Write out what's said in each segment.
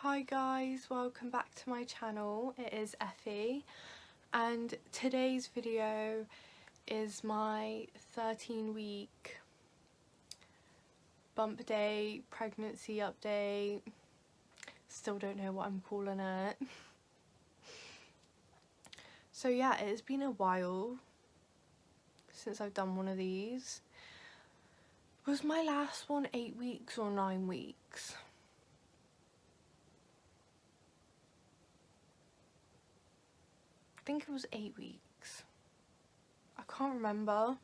Hi guys, welcome back to my channel. It is Effy and today's video is my 13-week bump day pregnancy update. Still don't know what I'm calling it. So yeah, it's been a while since I've done one of these. Was my last one 8 weeks or 9 weeks? I think it was 8 weeks. I can't remember.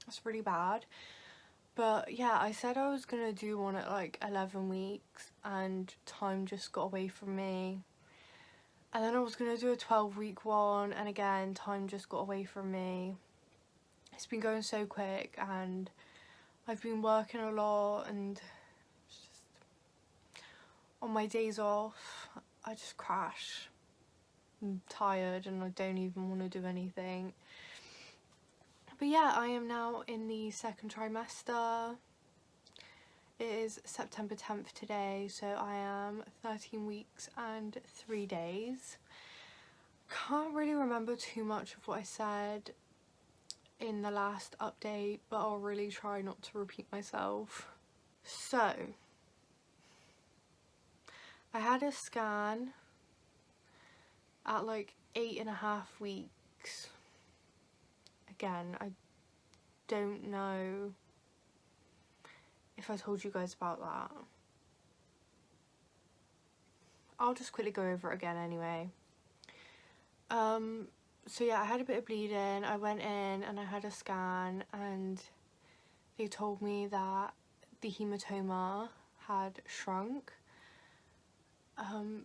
That's really bad. But yeah, I said I was gonna do one at like 11 weeks and time just got away from me. And then I was gonna do a 12-week one and again, time just got away from me. It's been going so quick and I've been working a lot, and it's just on my days off, I just crash. I'm tired and I don't even want to do anything. But yeah, I am now in the second trimester. It is September 10th today, so I am 13 weeks and 3 days. Can't really remember too much of what I said in the last update, but I'll really try not to repeat myself. So, I had a scan at like 8.5 weeks. Again, I don't know if I told you guys about that. I'll just quickly go over it again anyway. So yeah, I had a bit of bleeding. I went in and I had a scan and they told me that the hematoma had shrunk.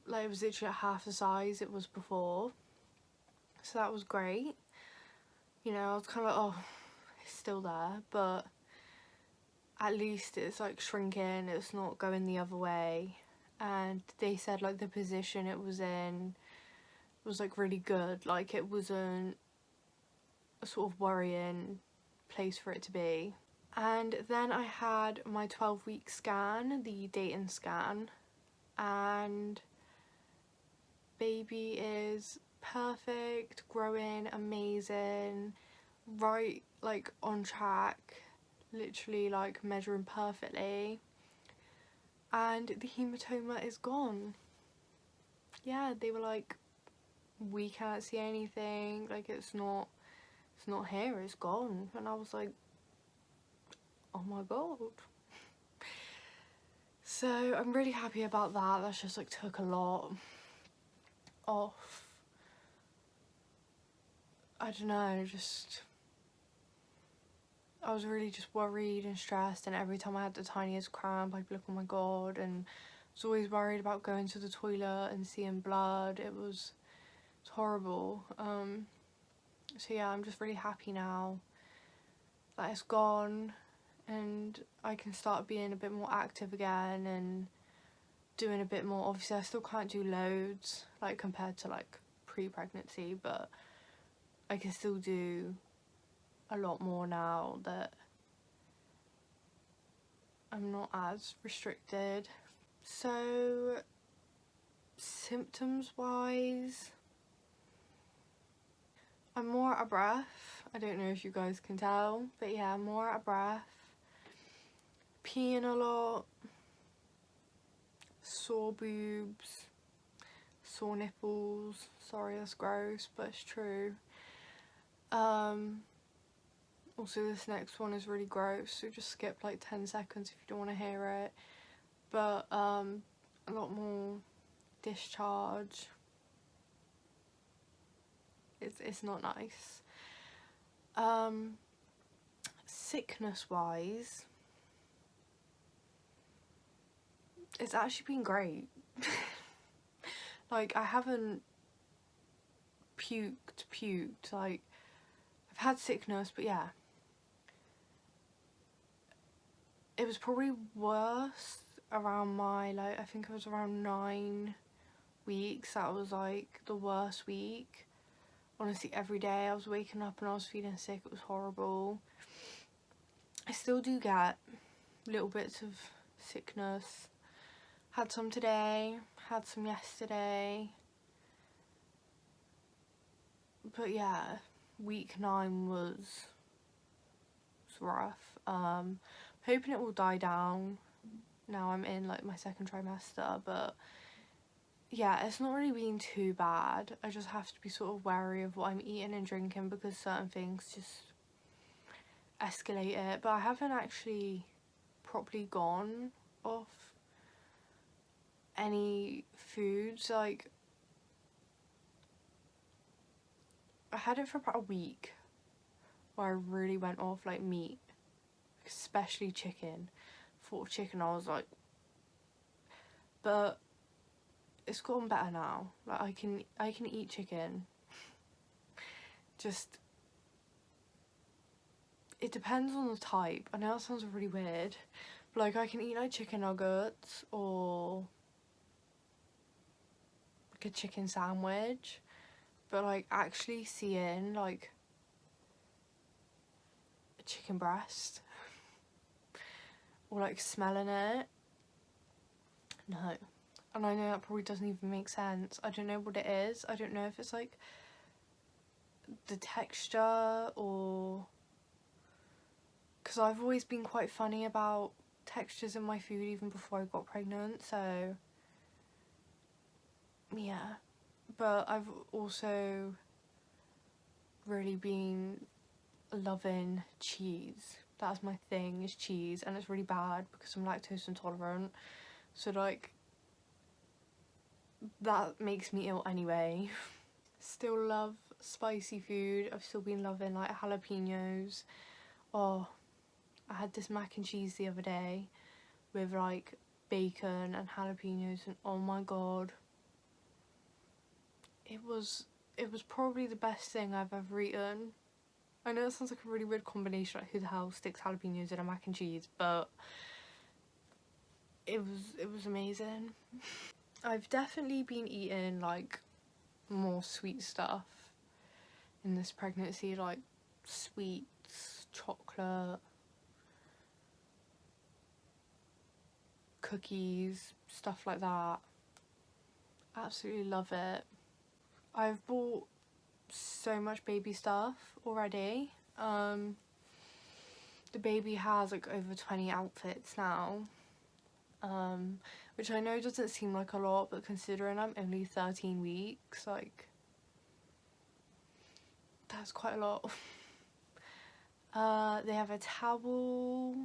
Like it was literally at half the size it was before. So that was great. You know, I was kind of like, oh, it's still there, but at least it's like shrinking, it's not going the other way. And they said like the position it was in was like really good, like it wasn't a sort of worrying place for it to be. And then I had my 12-week scan, the Dayton scan, and baby is perfect, growing amazing, right like on track, literally like measuring perfectly, and the hematoma is gone. Yeah, they were like, we can't see anything, like it's not here, it's gone. And I was like, oh my god. So I'm really happy about that. That's just like took a lot off. I don't know, just I was really just worried and stressed, and every time I had the tiniest cramp I'd be like, oh my god, and I was always worried about going to the toilet and seeing blood. It was horrible. So yeah, I'm just really happy now that it's gone and I can start being a bit more active again and doing a bit more. Obviously I still can't do loads like compared to like pre-pregnancy, but I can still do a lot more now that I'm not as restricted. So symptoms wise, I'm more out of breath. I don't know if you guys can tell, but yeah, I'm more out of breath, peeing a lot, sore boobs, sore nipples. Sorry, that's gross, but it's true. Also this next one is really gross, so just skip like 10 seconds if you don't want to hear it. But a lot more discharge. It's not nice. Sickness wise, it's actually been great. Like I haven't puked, like I've had sickness, but yeah, it was probably worse around my, like I think it was around 9 weeks. That was like the worst week. Honestly, every day I was waking up and I was feeling sick. It was horrible. I still do get little bits of sickness. Had some today, Had some yesterday. But yeah, week 9 was rough. Hoping it will die down now I'm in like my second trimester, but yeah, it's not really been too bad. I just have to be sort of wary of what I'm eating and drinking because certain things just escalate it. But I haven't actually properly gone off any foods. Like, I had it for about a week where I really went off like meat, especially chicken. Thought chicken, I was like, but it's gotten better now. Like, I can eat chicken. Just, it depends on the type. I know that sounds really weird, but like I can eat like chicken nuggets or like a chicken sandwich, but like actually seeing like a chicken breast or like smelling it, no. And I know that probably doesn't even make sense. I don't know what it is. I don't know if it's like the texture or... because I've always been quite funny about textures in my food even before I got pregnant, so yeah. But I've also really been loving cheese. That's my thing, is cheese, and it's really bad because I'm lactose intolerant, so like that makes me ill anyway. Still love spicy food. I've still been loving like jalapenos. Oh, I had this mac and cheese the other day with like bacon and jalapenos, and oh my god, it was probably the best thing I've ever eaten. I know it sounds like a really weird combination, like who the hell sticks jalapenos in a mac and cheese, but it was amazing. I've definitely been eating like more sweet stuff in this pregnancy, like sweets, chocolate, cookies, stuff like that. Absolutely love it. I've bought so much baby stuff already. The baby has like over 20 outfits now, which I know doesn't seem like a lot, but considering I'm only 13 weeks, like, that's quite a lot. They have a towel,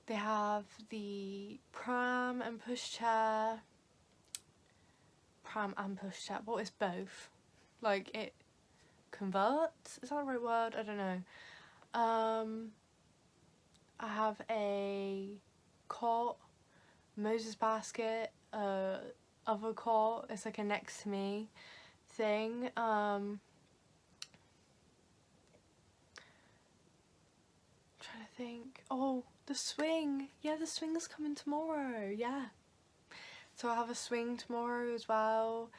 they have the pram and pushchair. Pram and pushchair, what is both? Like, it converts? Is that the right word? I don't know. I have a cot, Moses basket, other cot. It's like a next to me thing. Trying to think. Oh, the swing. Yeah, the swing is coming tomorrow. Yeah. So I have a swing tomorrow as well.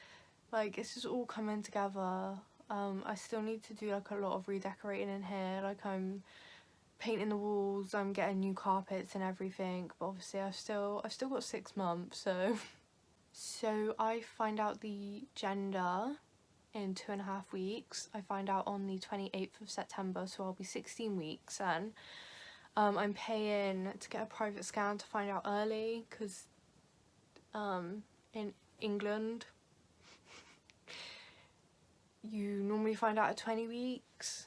Like, it's just all coming together. I still need to do like a lot of redecorating in here. Like, I'm painting the walls, I'm getting new carpets and everything, but obviously I've still got 6 months, so I find out the gender in 2.5 weeks. I find out on the 28th of September, so I'll be 16 weeks then. I'm paying to get a private scan to find out early because in England you normally find out at 20 weeks.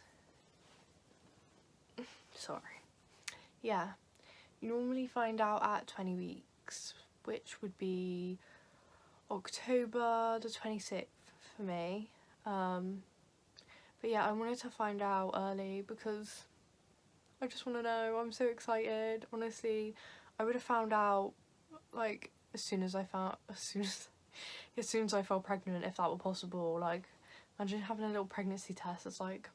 Sorry. Yeah, you normally find out at 20 weeks, which would be October the 26th for me. But yeah, I wanted to find out early because I just want to know. I'm so excited. Honestly, I would have found out like as soon as I fell pregnant, if that were possible. Like, imagine having a little pregnancy test. It's like,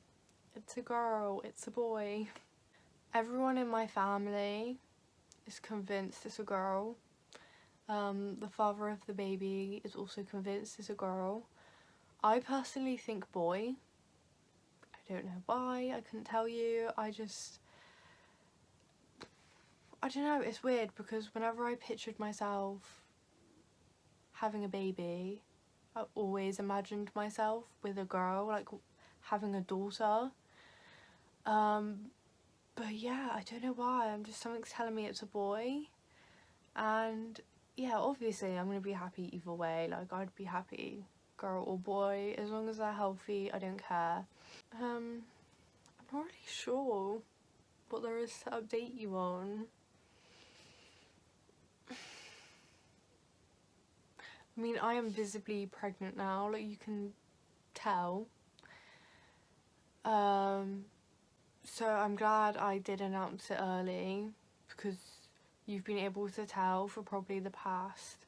it's a girl, it's a boy. Everyone in my family is convinced it's a girl. The father of the baby is also convinced it's a girl. I personally think boy. I don't know why, I couldn't tell you. I don't know, it's weird because whenever I pictured myself having a baby, I always imagined myself with a girl, like having a daughter. But yeah, I don't know why, something's telling me it's a boy. And yeah, obviously I'm gonna be happy either way. Like, I'd be happy girl or boy, as long as they're healthy, I don't care. I'm not really sure what there is to update you on. I mean, I am visibly pregnant now, like you can tell. So I'm glad I did announce it early, because you've been able to tell for probably the past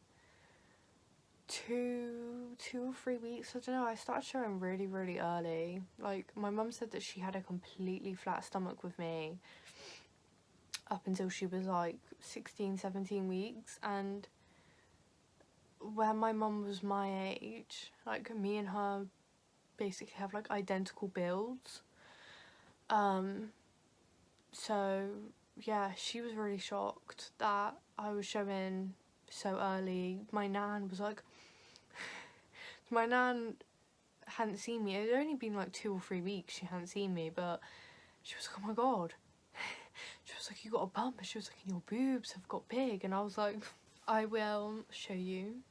two or 3 weeks. I don't know, I started showing really early. Like, my mum said that she had a completely flat stomach with me up until she was like 16-17 weeks, and when my mum was my age, like, me and her basically have like identical builds. So yeah, she was really shocked that I was showing so early. My nan was like, my nan hadn't seen me. It had only been like 2 or 3 weeks she hadn't seen me, but she was like, oh my god. She was like, you got a bump. She was like, and your boobs have got big. And I was like, I will show you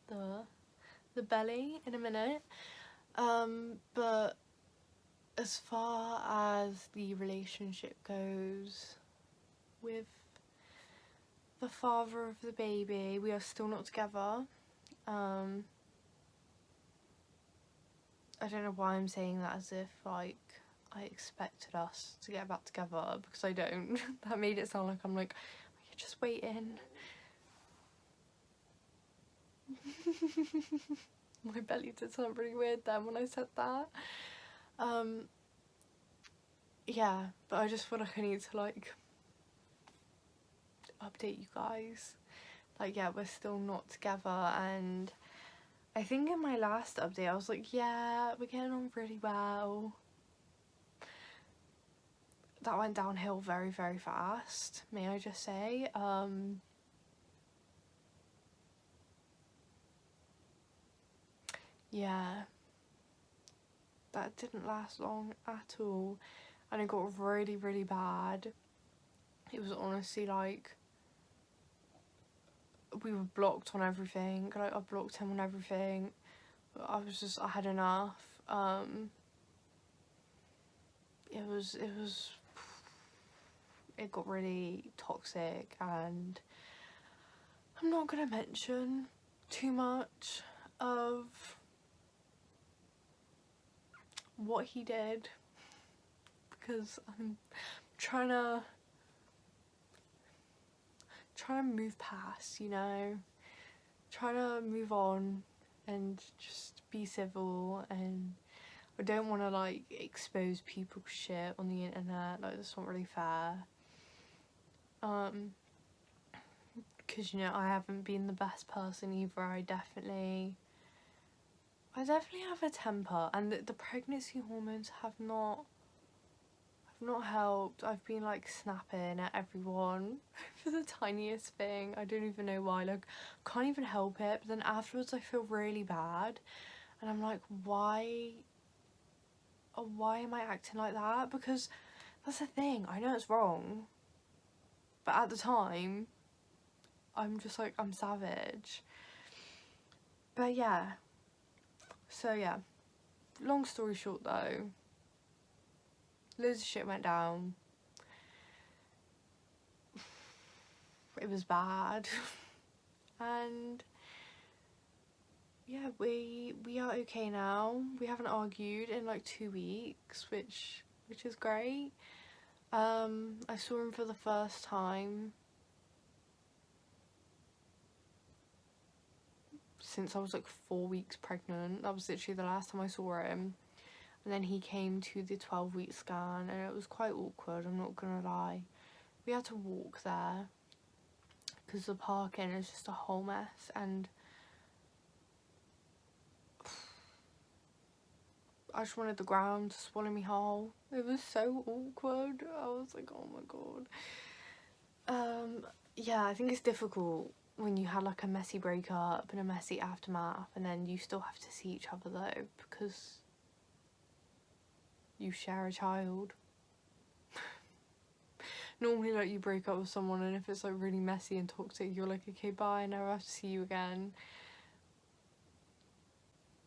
the belly in a minute. But as far as the relationship goes with the father of the baby, we are still not together. I don't know why I'm saying that as if like I expected us to get back together, because I don't. That made it sound like I'm like, oh, you're just waiting. My belly did sound really weird then when I said that. Yeah, but I just feel like I need to like update you guys. Like, yeah, we're still not together, and I think in my last update I was like, yeah, we're getting on really well. That went downhill very fast, may I just say. Yeah, that didn't last long at all, and it got really bad. It was honestly like, we were blocked on everything. Like, I blocked him on everything. I had enough. It got really toxic, and I'm not gonna mention too much of what he did, because I'm trying to move past, you know, trying to move on and just be civil, and I don't want to like expose people's shit on the internet. Like, that's not really fair. Because, you know, I haven't been the best person either. I definitely have a temper, and the pregnancy hormones have not helped. I've been like snapping at everyone for the tiniest thing. I don't even know why. Like, can't even help it. But then afterwards I feel really bad, and I'm like, why am I acting like that? Because that's the thing, I know it's wrong, but at the time I'm just like, I'm savage. But yeah, so yeah, long story short though, loads of shit went down. It was bad. And yeah, we are okay now. We haven't argued in like 2 weeks, which is great. I saw him for the first time since I was like 4 weeks pregnant. That was literally the last time I saw him. And then he came to the 12-week scan, and it was quite awkward, I'm not gonna lie. We had to walk there because the parking is just a whole mess, and I just wanted the ground to swallow me whole. It was so awkward. I was like, oh my god. Yeah, I think it's difficult when you had like a messy breakup and a messy aftermath, and then you still have to see each other though because you share a child. Normally, like, you break up with someone and if it's like really messy and toxic, you're like, okay, bye, I never have to see you again.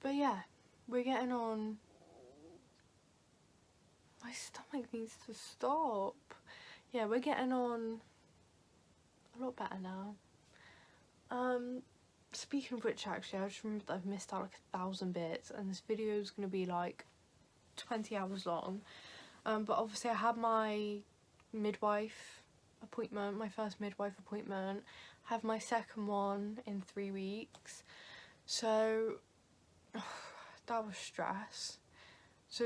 But yeah, we're getting on. My stomach needs to stop. Yeah, we're getting on a lot better now. Speaking of which, actually, I just remembered that I've missed out like 1,000 bits, and this video is going to be like 20 hours long. But obviously I had my midwife appointment, my first midwife appointment. Have my second one in 3 weeks. So that was stress. So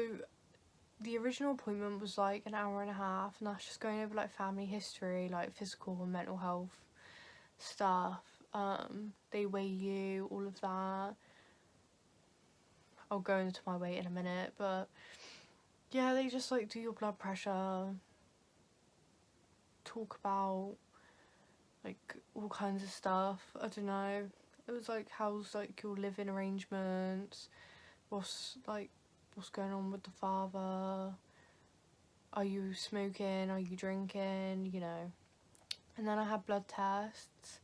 the original appointment was like an hour and a half, and that's just going over like family history, like physical and mental health stuff. They weigh you, all of that. I'll go into my weight in a minute, but yeah, they just like do your blood pressure, talk about like all kinds of stuff. I don't know. It was like, how's like your living arrangements? What's going on with the father? Are you smoking? Are you drinking? You know. And then I had blood tests.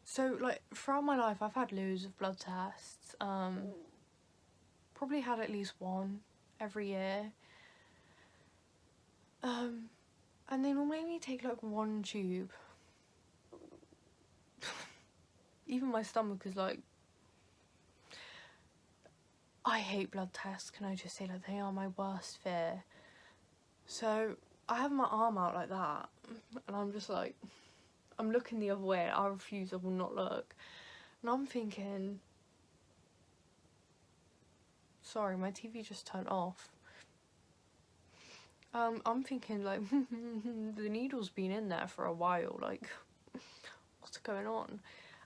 So like throughout my life I've had loads of blood tests. Probably had at least one every year. And they normally only take like one tube. Even my stomach is like, I hate blood tests, can I just say, like, they are my worst fear. So I have my arm out like that, and I'm just like, I'm looking the other way, I refuse, I will not look. And I'm thinking, sorry, my TV just turned off. I'm thinking like, the needle's been in there for a while, like, what's going on?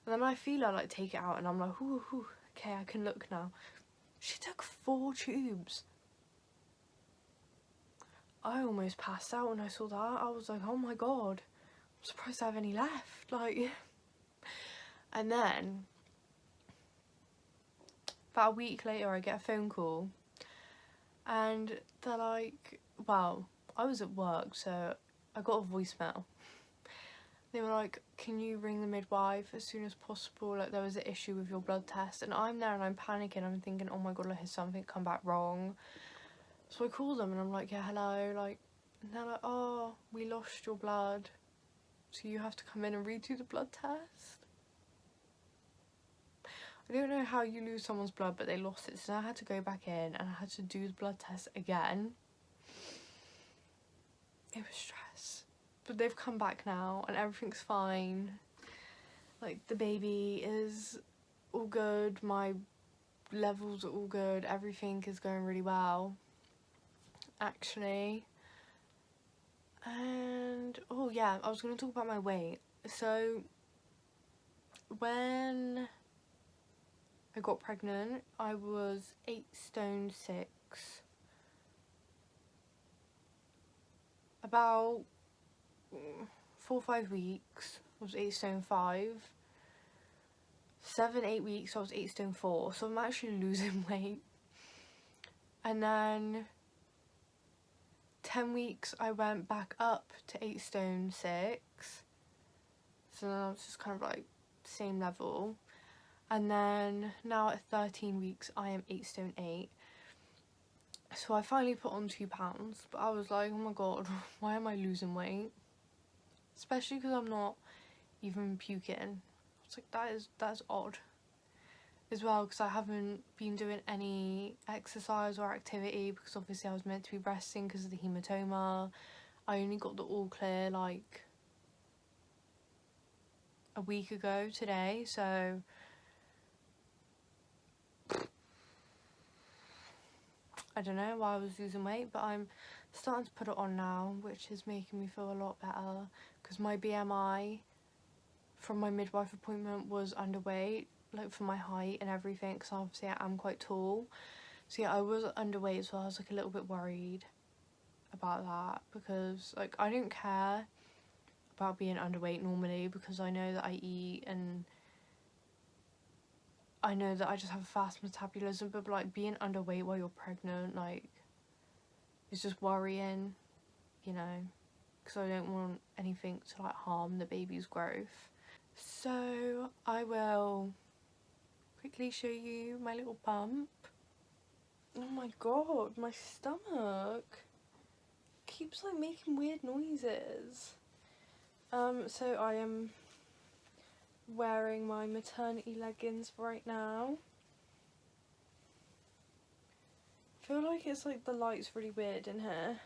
And then I feel her like take it out, and I'm like, ooh, okay, I can look now. She took 4 tubes. I almost passed out when I saw that. I was like, oh my god, I'm surprised I have any left, like. And then about a week later I get a phone call, and they're like, well, I was at work, so I got a voicemail. They were like, can you ring the midwife as soon as possible, like there was an issue with your blood test. And I'm there and I'm panicking, I'm thinking, oh my god, like, has something come back wrong? So I call them and I'm like, yeah, hello, like, and they're like, oh, we lost your blood, so you have to come in and redo the blood test. I don't know how you lose someone's blood, but they lost it, so I had to go back in and I had to do the blood test again. It was stress. But they've come back now and everything's fine. Like, the baby is all good, my levels are all good, everything is going really well, actually. And, oh yeah, I was going to talk about my weight. So, when I got pregnant, I was 8 stone 6. About 4 or 5 weeks, I was 8 stone 5. 7, 8 weeks, I was 8 stone 4. So I'm actually losing weight. And then 10 weeks, I went back up to 8 stone 6. So now it's just kind of like same level. And then now at 13 weeks, I am 8 stone 8. So I finally put on 2 pounds, but I was like, oh my god, why am I losing weight? Especially because I'm not even puking. It's like, that's odd. As well, because I haven't been doing any exercise or activity, because obviously I was meant to be resting because of the hematoma. I only got the all clear like a week ago today, so I don't know why I was losing weight, but I'm starting to put it on now, which is making me feel a lot better, because my BMI from my midwife appointment was underweight, like for my height and everything, because obviously I am quite tall. So yeah, I was underweight, so I was like a little bit worried about that, because like I don't care about being underweight normally because I know that I eat and I know that I just have a fast metabolism, but like being underweight while you're pregnant, like, it's just worrying, you know, because I don't want anything to like harm the baby's growth. So I will quickly show you my little bump. Oh my god, my stomach keeps like making weird noises. So I am wearing my maternity leggings right now. I feel like it's like the light's really weird in here.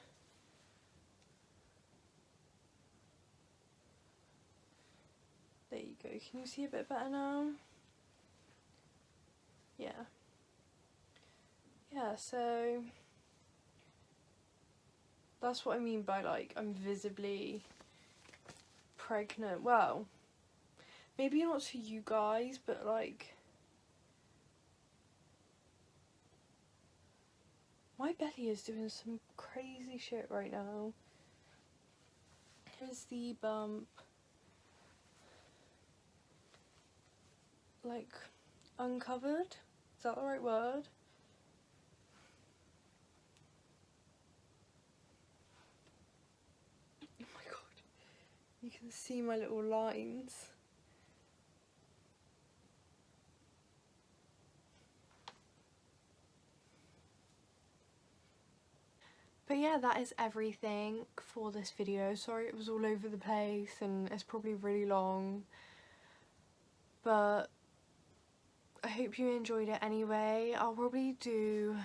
There you go, can you see a bit better now? Yeah. Yeah, so that's what I mean by like I'm visibly pregnant. Well, maybe not to you guys, but like my belly is doing some crazy shit right now. Here's the bump. Like, uncovered? Is that the right word? Oh my god. You can see my little lines. But yeah, that is everything for this video. Sorry it was all over the place and it's probably really long. But I hope you enjoyed it anyway. I'll probably do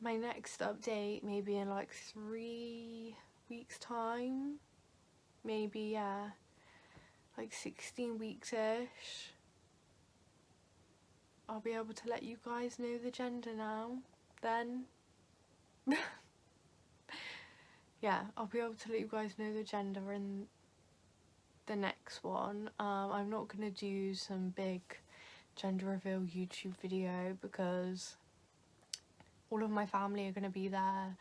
my next update maybe in like 3 weeks time. Maybe, yeah, like 16 weeks-ish. I'll be able to let you guys know the gender now, then. Yeah, I'll be able to let you guys know the gender in the next one. I'm not gonna do some big gender reveal YouTube video because all of my family are gonna be there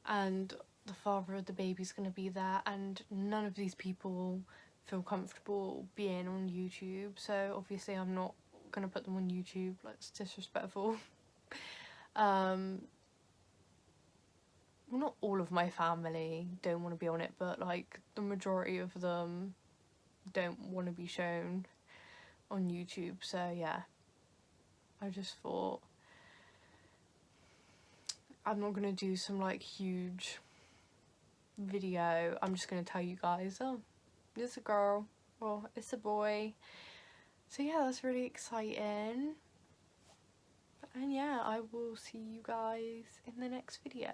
and the father of the baby's gonna be there, and none of these people feel comfortable being on YouTube, so obviously I'm not gonna put them on YouTube. Like, it's disrespectful. Well, not all of my family don't want to be on it, but like the majority of them don't want to be shown on YouTube. So yeah, I just thought I'm not gonna do some like huge video. I'm just gonna tell you guys, oh, it's a girl or it's a boy. So yeah, that's really exciting. And yeah, I will see you guys in the next video.